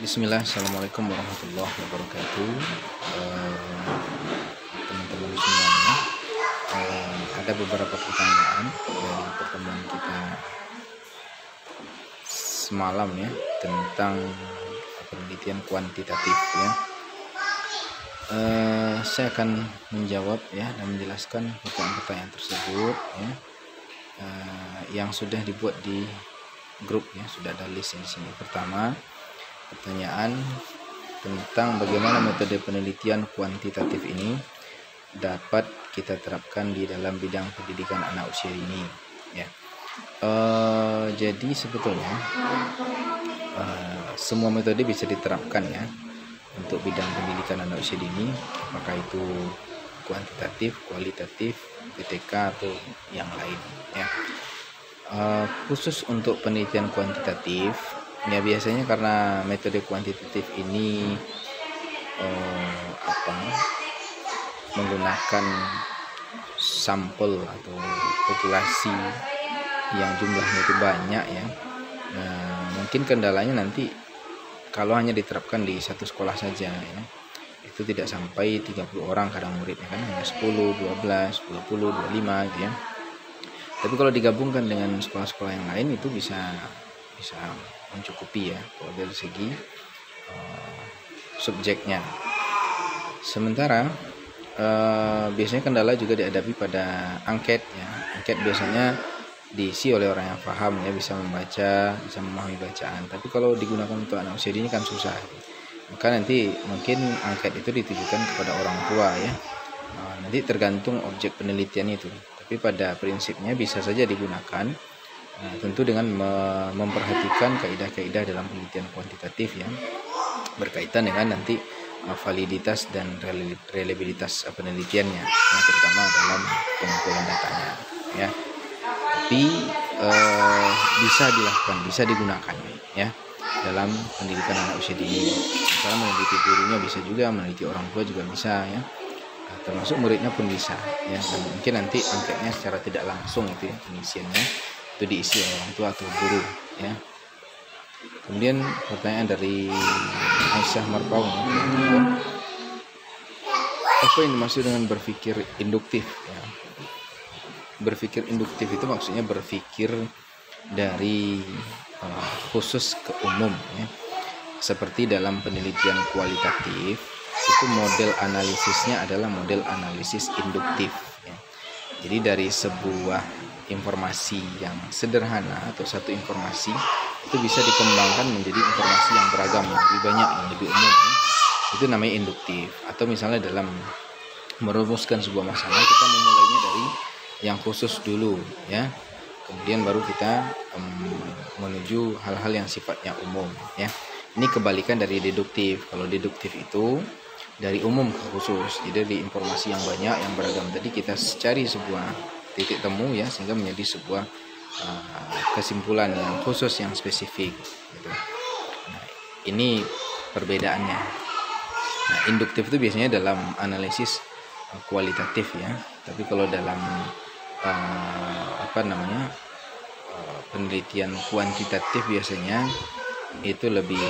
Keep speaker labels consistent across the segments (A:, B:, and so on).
A: Bismillah, Assalamualaikum warahmatullahi wabarakatuh. Teman-teman semuanya, ada beberapa pertanyaan dari pertemuan kita semalam ya tentang penelitian kuantitatif ya. Saya akan menjawab ya dan menjelaskan pertanyaan-pertanyaan tersebut ya, yang sudah dibuat di grup ya, sudah ada list di sini. Pertama, pertanyaan tentang bagaimana metode penelitian kuantitatif ini dapat kita terapkan di dalam bidang pendidikan anak usia dini ya. Jadi sebetulnya semua metode bisa diterapkan ya untuk bidang pendidikan anak usia dini, apakah itu kuantitatif, kualitatif, PTK atau yang lain ya. Khusus untuk penelitian kuantitatif ya, biasanya karena metode kuantitatif ini menggunakan sampel atau populasi yang jumlahnya itu banyak ya. Mungkin kendalanya nanti kalau hanya diterapkan di satu sekolah saja ya, itu tidak sampai 30 orang kadang muridnya kan, hanya 10, 12, 20, 25 gitu ya. Tapi kalau digabungkan dengan sekolah-sekolah yang lain itu bisa mencukupi ya kalau dari segi subjeknya. Sementara biasanya kendala juga dihadapi pada angket ya. Angket biasanya diisi oleh orang yang paham ya, bisa membaca, bisa memahami bacaan. Tapi kalau digunakan untuk anak usia dini kan susah. Maka nanti mungkin angket itu ditujukan kepada orang tua ya. Nanti tergantung objek penelitian itu. Tapi pada prinsipnya bisa saja digunakan, tentu dengan memperhatikan kaidah-kaidah dalam penelitian kuantitatif yang berkaitan dengan nanti validitas dan reliabilitas penelitiannya ya, terutama dalam pengumpulan datanya ya. Tapi bisa dilakukan, bisa digunakan ya dalam pendidikan anak usia dini. Misalnya meneliti gurunya bisa juga, meneliti orang tua juga bisa ya, termasuk muridnya pun bisa ya. Dan mungkin nanti angketnya secara tidak langsung itu ya, pengisiannya itu diisi oleh orang tua atau guru ya. Kemudian pertanyaan dari Aisyah Marpaung, apa yang dimaksud dengan berpikir induktif ya? Berpikir induktif itu maksudnya berpikir dari khusus ke umum ya. Seperti dalam penelitian kualitatif itu model analisisnya adalah model analisis induktif ya. Jadi dari sebuah informasi yang sederhana atau satu informasi itu bisa dikembangkan menjadi informasi yang beragam, yang lebih banyak, yang lebih umum ya. Itu namanya induktif. Atau misalnya dalam merumuskan sebuah masalah, kita memulainya dari yang khusus dulu ya, kemudian baru kita menuju hal-hal yang sifatnya umum ya. Ini kebalikan dari deduktif. Kalau deduktif itu dari umum ke khusus. Jadi di informasi yang banyak, yang beragam tadi kita cari sebuah titik temu ya, sehingga menjadi sebuah kesimpulan yang khusus, yang spesifik gitu. Nah, ini perbedaannya. Nah, induktif itu biasanya dalam analisis kualitatif ya. Tapi kalau dalam penelitian kuantitatif biasanya itu lebih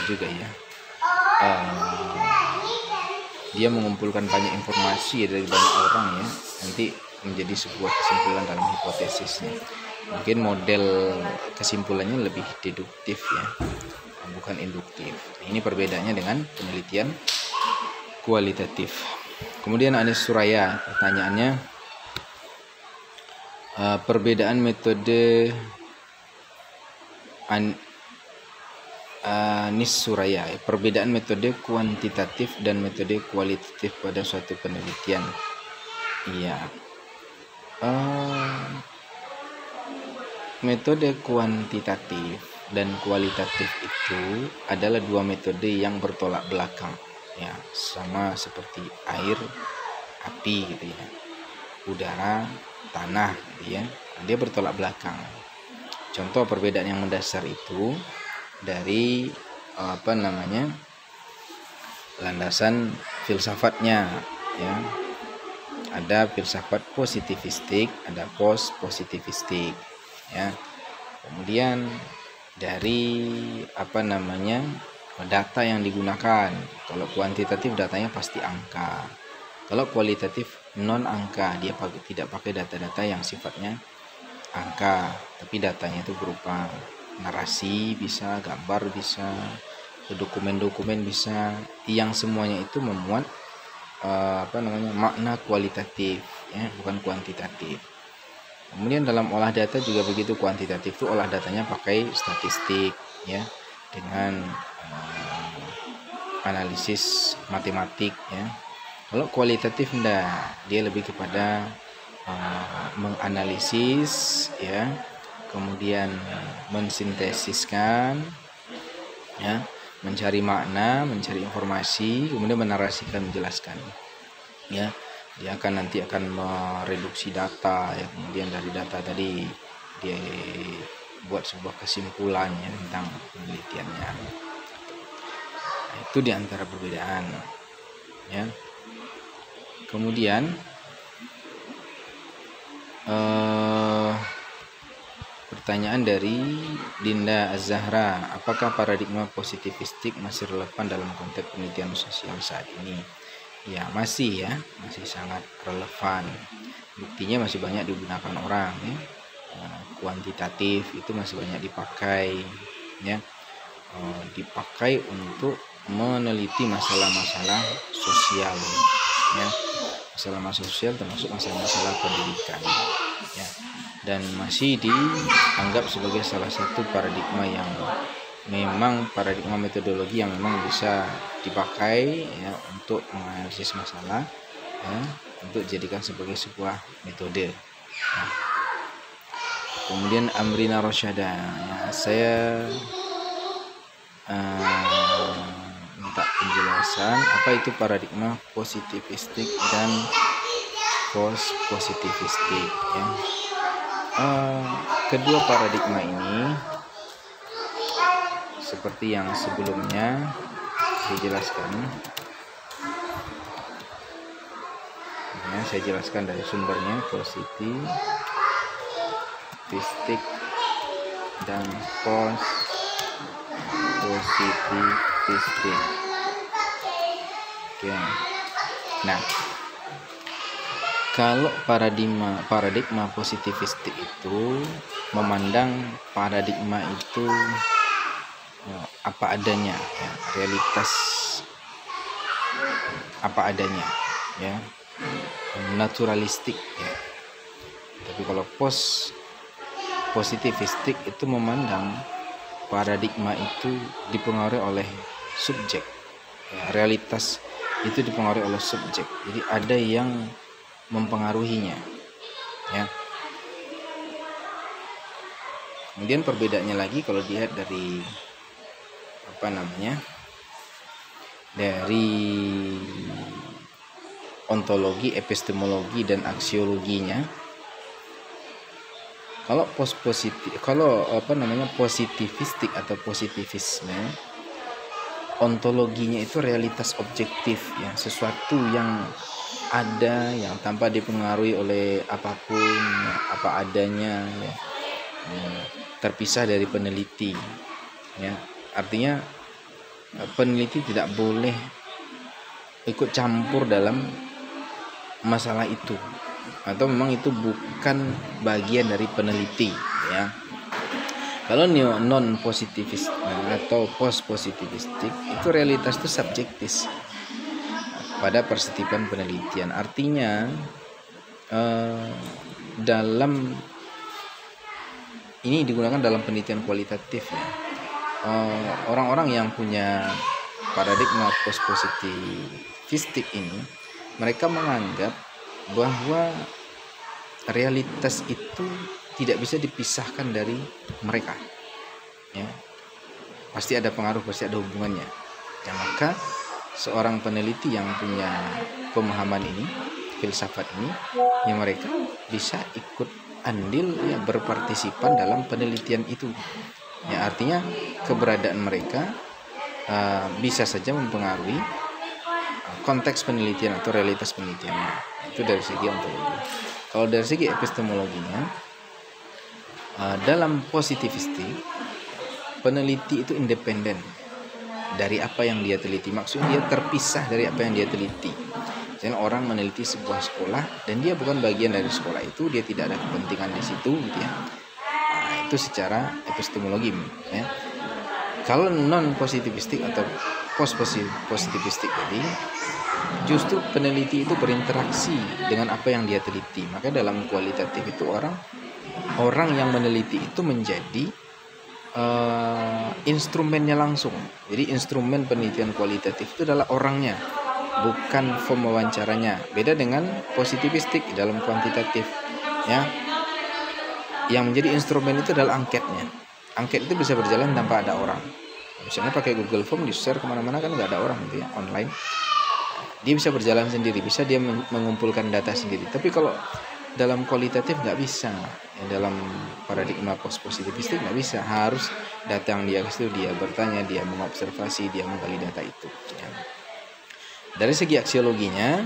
A: juga ya. Dia mengumpulkan banyak informasi dari banyak orang ya, nanti menjadi sebuah kesimpulan dalam hipotesisnya. Mungkin model kesimpulannya lebih deduktif ya, bukan induktif. Ini perbedaannya dengan penelitian kualitatif. Kemudian Anis Suraya, pertanyaannya, perbedaan metode Anis Suraya, perbedaan metode kuantitatif dan metode kualitatif pada suatu penelitian. Iya. Metode kuantitatif dan kualitatif itu adalah dua metode yang bertolak belakang ya, sama seperti air, api gitu ya, udara, tanah gitu ya. Dia bertolak belakang. Contoh perbedaan yang mendasar itu dari landasan filsafatnya ya. Ada filsafat positivistik, ada post positivistik ya. Kemudian dari data yang digunakan. Kalau kuantitatif datanya pasti angka. Kalau kualitatif non angka, dia tidak pakai data-data yang sifatnya angka, tapi datanya itu berupa narasi bisa, gambar bisa, dokumen-dokumen bisa, yang semuanya itu memuat makna kualitatif, ya, bukan kuantitatif. Kemudian dalam olah data juga begitu, kuantitatif itu olah datanya pakai statistik, ya, dengan analisis matematik, ya. Kalau kualitatif enggak, dia lebih kepada menganalisis, ya, kemudian mensintesiskan, ya, mencari makna, mencari informasi, kemudian menarasikan, menjelaskan, ya. Dia nanti akan mereduksi data, ya, kemudian dari data tadi dia buat sebuah kesimpulan, ya, tentang penelitiannya. Nah, itu diantara perbedaan, ya. Kemudian pertanyaan dari Dinda Az-Zahra, apakah paradigma positivistik masih relevan dalam konteks penelitian sosial saat ini? Ya, masih, ya, masih sangat relevan. Buktinya masih banyak digunakan orang, ya. Kuantitatif itu masih banyak dipakai, ya, dipakai untuk meneliti masalah-masalah sosial, ya, masalah-masalah sosial termasuk masalah-masalah pendidikan, ya, dan masih dianggap sebagai salah satu paradigma yang memang paradigma metodologi yang memang bisa dipakai, ya, untuk menganalisis masalah, ya, untuk dijadikan sebagai sebuah metode. Nah, kemudian Amrina Rosyada, ya, saya minta penjelasan apa itu paradigma positivistik dan post positivistik, ya. Kedua paradigma ini seperti yang sebelumnya dijelaskan, ya, saya jelaskan dari sumbernya, positivistik dan post positivistik. Oke. Nah, kalau paradigma positivistik itu memandang paradigma itu apa adanya, ya, realitas apa adanya, ya, naturalistik, ya. Tapi kalau post positivistik itu memandang paradigma itu dipengaruhi oleh subjek, ya, realitas itu dipengaruhi oleh subjek, jadi ada yang mempengaruhinya, ya. Kemudian perbedaannya lagi kalau dilihat dari dari ontologi, epistemologi, dan aksiologinya. Kalau positivistik atau positivisme, ontologinya itu realitas objektif, ya, sesuatu yang ada yang tanpa dipengaruhi oleh apapun, apa adanya, ya, terpisah dari peneliti, ya. Artinya peneliti tidak boleh ikut campur dalam masalah itu, atau memang itu bukan bagian dari peneliti, ya. Kalau non positivis atau post positivistik itu realitas itu subjektif pada persetipan penelitian. Artinya dalam ini digunakan dalam penelitian kualitatif, ya. Orang-orang yang punya paradigma post positivistik ini, mereka menganggap bahwa realitas itu tidak bisa dipisahkan dari mereka, ya. Pasti ada pengaruh, pasti ada hubungannya. Dan maka seorang peneliti yang punya pemahaman ini, filsafat ini, ya, mereka bisa ikut andil, ya, berpartisipan dalam penelitian itu, ya. Artinya keberadaan mereka bisa saja mempengaruhi konteks penelitian atau realitas penelitiannya. Itu dari segi ontologi. Kalau dari segi epistemologinya, dalam positivistik peneliti itu independen, dari apa yang dia teliti. Maksudnya dia terpisah dari apa yang dia teliti. Misalnya orang meneliti sebuah sekolah dan dia bukan bagian dari sekolah itu, dia tidak ada kepentingan di situ gitu ya. Nah, itu secara epistemologi ya. Kalau non positivistik atau post positivistik tadi, justru peneliti itu berinteraksi dengan apa yang dia teliti. Maka dalam kualitatif itu orang yang meneliti itu menjadi instrumennya langsung. Jadi instrumen penelitian kualitatif itu adalah orangnya, bukan form wawancaranya. Beda dengan positivistik dalam kuantitatif ya. Yang menjadi instrumen itu adalah angketnya. Angket itu bisa berjalan tanpa ada orang. Misalnya pakai Google Form di-share kemana-mana kan nggak ada orang gitu ya, online. Dia bisa berjalan sendiri, bisa dia mengumpulkan data sendiri. Tapi kalau dalam kualitatif nggak bisa, ya, dalam paradigma post positivistik nggak bisa, harus data yang dia kasih dia bertanya, dia mengobservasi, dia menggali data itu ya. Dari segi aksiologinya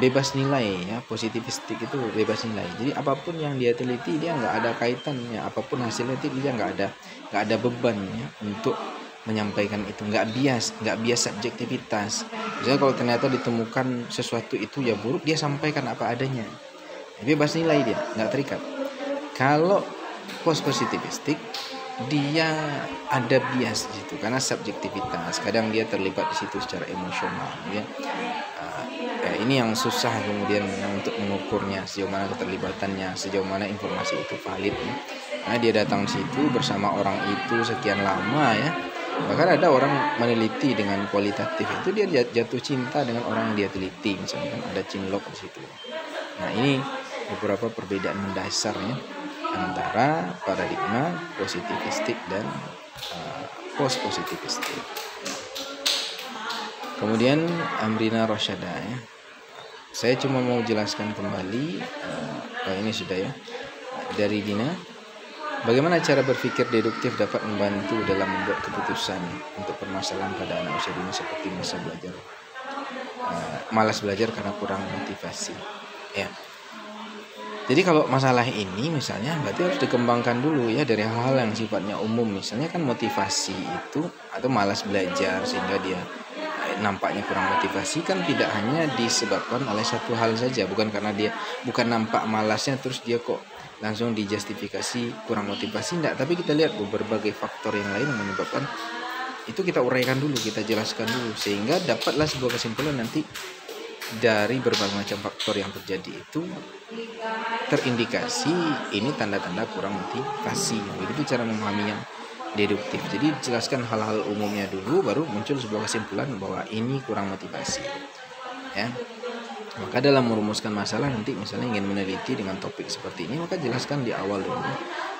A: bebas nilai ya, positivistik itu bebas nilai. Jadi apapun yang dia teliti dia nggak ada kaitannya, apapun hasilnya dia nggak ada beban ya untuk menyampaikan itu, nggak bias subjektivitas. Misalnya kalau ternyata ditemukan sesuatu itu ya buruk, dia sampaikan apa adanya. Bebas nilai, dia nggak terikat. Kalau post positivistik dia ada bias di situ karena subjektivitas. Kadang dia terlibat di situ secara emosional ya. Ini yang susah kemudian untuk mengukurnya, sejauh mana keterlibatannya, sejauh mana informasi itu valid ya. Karena dia datang di situ bersama orang itu sekian lama ya. Bahkan ada orang meneliti dengan kualitatif itu dia jatuh cinta dengan orang yang dia teliti, misalnya kan ada cinlok di situ. Nah, ini beberapa perbedaan mendasarnya antara paradigma positivistik dan post positivistik. Kemudian Amrina Rosyada ya. Saya cuma mau jelaskan kembali ini sudah ya. Dari Dina, bagaimana cara berpikir deduktif dapat membantu dalam membuat keputusan untuk permasalahan pada anak usia dini seperti malas belajar karena kurang motivasi ya. Jadi kalau masalah ini misalnya berarti harus dikembangkan dulu ya dari hal-hal yang sifatnya umum. Misalnya kan motivasi itu atau malas belajar sehingga dia nampaknya kurang motivasi kan tidak hanya disebabkan oleh satu hal saja, bukan nampak malasnya terus dia kok langsung dijustifikasi kurang motivasi, enggak, tapi kita lihat berbagai faktor yang lain yang menyebabkan itu, kita uraikan dulu, kita jelaskan dulu sehingga dapatlah sebuah kesimpulan nanti dari berbagai macam faktor yang terjadi itu terindikasi ini tanda-tanda kurang motivasi. Begitu cara memahaminya deduktif. Jadi jelaskan hal-hal umumnya dulu, baru muncul sebuah kesimpulan bahwa ini kurang motivasi ya. Maka dalam merumuskan masalah nanti misalnya ingin meneliti dengan topik seperti ini, maka jelaskan di awal dulu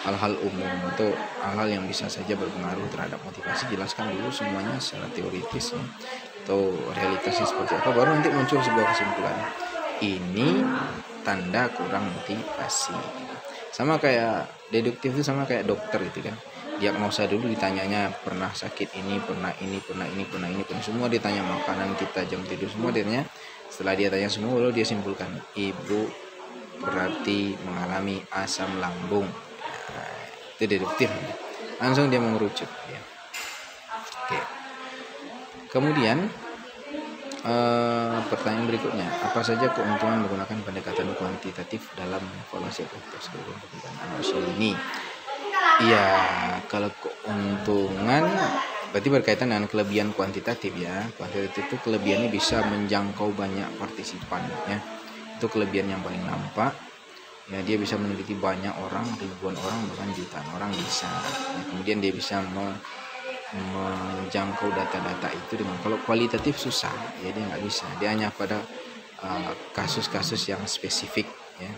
A: hal-hal umum atau hal-hal yang bisa saja berpengaruh terhadap motivasi, jelaskan dulu semuanya secara teoritis ya, atau realitasnya seperti apa, baru nanti muncul sebuah kesimpulan ini tanda kurang motivasi. Sama kayak deduktif itu sama kayak dokter itu kan, diagnosa dulu, ditanyanya pernah sakit ini, pernah ini, semua ditanya, makanan kita, jam tidur, semua ditanya. Setelah dia tanya semua, lalu dia simpulkan ibu berarti mengalami asam lambung. Nah, itu deduktif, langsung dia mengerucut ya. Oke. Kemudian pertanyaan berikutnya, apa saja keuntungan menggunakan pendekatan kuantitatif dalam evaluasi aktivitas kehidupan manusia ini? Iya, kalau keuntungan berarti berkaitan dengan kelebihan kuantitatif ya. Kuantitatif itu kelebihannya bisa menjangkau banyak partisipan ya. Itu kelebihan yang paling nampak. Ya, dia bisa meneliti banyak orang, ribuan orang, bahkan jutaan orang bisa. Ya, kemudian dia bisa menjangkau data-data itu dengan, kalau kualitatif susah, ya dia nggak bisa. Dia hanya pada kasus-kasus yang spesifik ya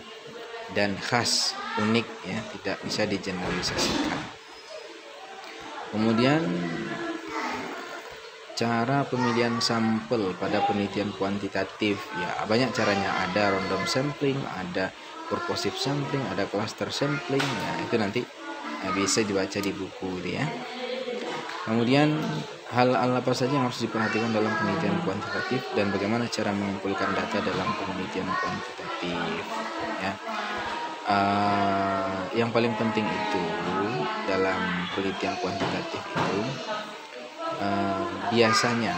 A: dan khas, unik ya, tidak bisa digeneralisasikan. Kemudian cara pemilihan sampel pada penelitian kuantitatif ya banyak caranya, ada random sampling, ada purposive sampling, ada cluster sampling ya, itu nanti bisa dibaca di buku itu ya. Kemudian hal-hal apa saja yang harus diperhatikan dalam penelitian kuantitatif dan bagaimana cara mengumpulkan data dalam penelitian kuantitatif ya. Yang paling penting itu dalam penelitian kuantitatif itu biasanya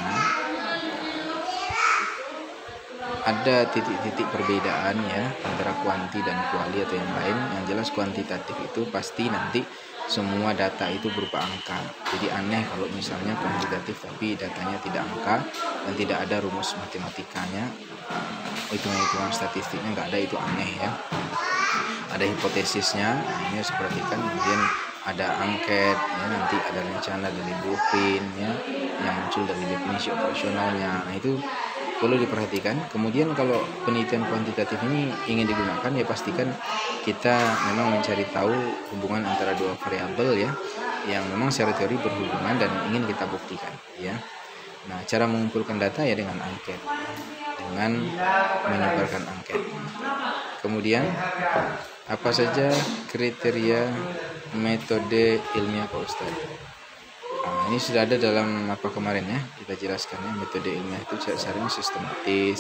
A: ada titik-titik perbedaan ya antara kuanti dan kuali atau yang lain. Yang jelas kuantitatif itu pasti nanti semua data itu berupa angka. Jadi aneh kalau misalnya kuantitatif tapi datanya tidak angka dan tidak ada rumus matematikanya, hitungan-hitungan statistiknya nggak ada, itu aneh ya. Ada hipotesisnya, ini harus perhatikan. Kemudian ada angket ya, nanti ada rencana dari blueprint ya yang muncul dari definisi operasionalnya. Nah itu perlu diperhatikan. Kemudian kalau penelitian kuantitatif ini ingin digunakan ya pastikan kita memang mencari tahu hubungan antara dua variabel ya yang memang secara teori berhubungan dan ingin kita buktikan ya. Nah, cara mengumpulkan data ya dengan angket, dengan menyebarkan angket. Kemudian apa saja kriteria metode ilmiah Pak Ustadz? Nah, ini sudah ada dalam apa kemarin ya, kita jelaskan ya, metode ilmiah itu secara sistematis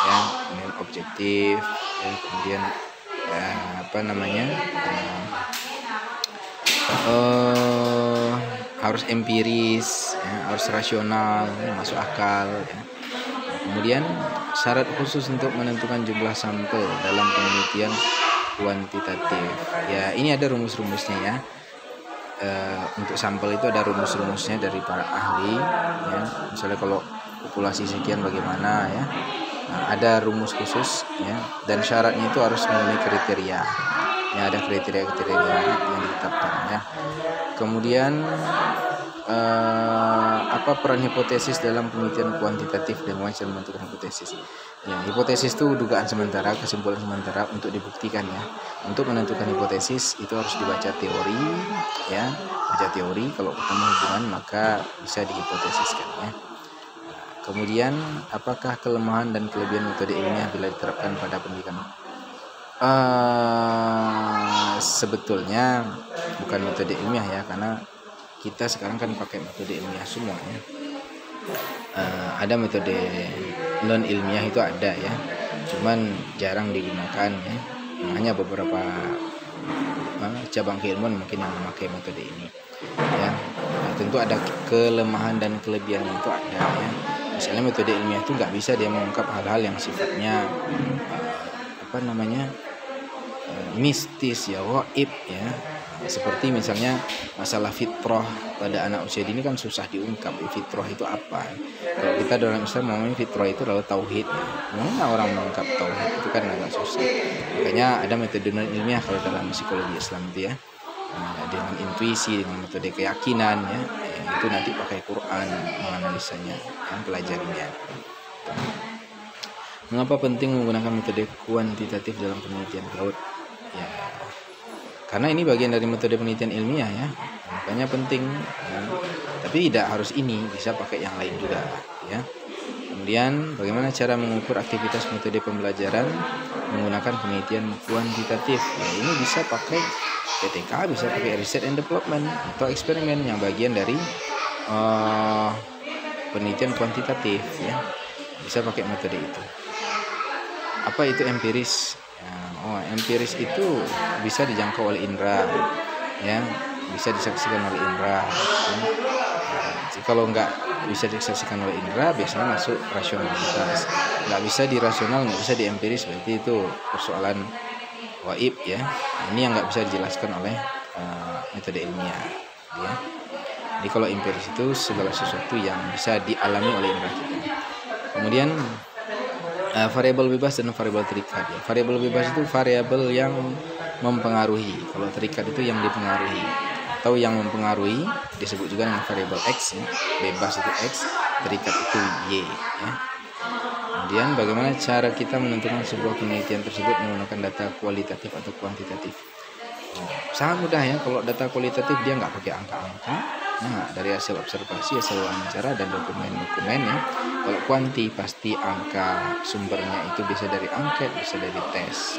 A: ya, kemudian objektif ya, kemudian ya, apa namanya harus empiris ya, harus rasional ya, masuk akal ya. Kemudian syarat khusus untuk menentukan jumlah sampel dalam penelitian kuantitatif ya, ini ada rumus-rumusnya ya. Untuk sampel itu ada rumus-rumusnya dari para ahli ya. Misalnya kalau populasi sekian bagaimana ya, nah, ada rumus khusus ya, dan syaratnya itu harus memenuhi kriteria ya, ada kriteria-kriteria yang ditetapkan ya. Kemudian apa peran hipotesis dalam penelitian kuantitatif dan cara menentukan hipotesis ya. Hipotesis itu dugaan sementara, kesimpulan sementara untuk dibuktikan ya. Untuk menentukan hipotesis itu harus dibaca teori ya, baca teori, kalau ketemu hubungan maka bisa dihipotesiskan ya. Kemudian apakah kelemahan dan kelebihan metode ilmiah bila diterapkan pada pendidikan? Sebetulnya bukan metode ilmiah ya, karena kita sekarang kan pakai metode ilmiah semua ya. Ada metode non ilmiah itu ada ya, cuman jarang digunakan ya. Hanya beberapa cabang keilmuan mungkin yang memakai metode ini ya. Nah, tentu ada kelemahan dan kelebihan itu ada ya. Misalnya metode ilmiah itu nggak bisa dia mengungkap hal-hal yang sifatnya mistis ya, gaib ya. Seperti misalnya masalah fitrah pada anak usia dini kan susah diungkap. Fitrah itu apa? Kalau kita dalam Islam ngomongin fitrah itu adalah tauhid. Mana orang mengungkap tauhid itu kan agak susah. Makanya ada metode non ilmiah kalau dalam psikologi Islam itu ya. Dengan intuisi, dengan metode keyakinan ya. Itu nanti pakai Quran menganalisanya, yang pelajarinya. Mengapa penting menggunakan metode kuantitatif dalam penelitian laut? Ya, karena ini bagian dari metode penelitian ilmiah ya, makanya penting ya. Tapi tidak harus ini, bisa pakai yang lain juga ya. Kemudian bagaimana cara mengukur aktivitas metode pembelajaran menggunakan penelitian kuantitatif ya, ini bisa pakai PTK, bisa pakai research and development atau eksperimen yang bagian dari penelitian kuantitatif ya, bisa pakai metode itu. Apa itu empiris? Empiris itu bisa dijangkau oleh indera ya, bisa disaksikan oleh indera ya. Kalau nggak bisa disaksikan oleh indera biasanya masuk rasionalitas, nggak bisa di rasional, nggak bisa di empiris, berarti itu persoalan gaib ya. Ini yang nggak bisa dijelaskan oleh metode ilmiah ya. Jadi kalau empiris itu segala sesuatu yang bisa dialami oleh indera kita. Kemudian variabel bebas dan variabel terikat ya. Variabel bebas itu variabel yang mempengaruhi, kalau terikat itu yang dipengaruhi atau yang mempengaruhi, disebut juga dengan variabel X ya. Bebas itu X, terikat itu Y ya. Kemudian bagaimana cara kita menentukan sebuah penelitian tersebut menggunakan data kualitatif atau kuantitatif? Sangat mudah ya. Kalau data kualitatif dia nggak pakai angka-angka. Nah, dari hasil observasi, hasil wawancara dan dokumen-dokumen ya. Kalau kuanti pasti angka, sumbernya itu bisa dari angket, bisa dari tes.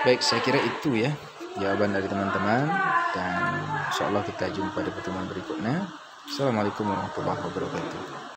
A: Baik, saya kira itu ya jawaban dari teman-teman, dan insyaallah kita jumpa di pertemuan berikutnya. Assalamualaikum warahmatullahi wabarakatuh.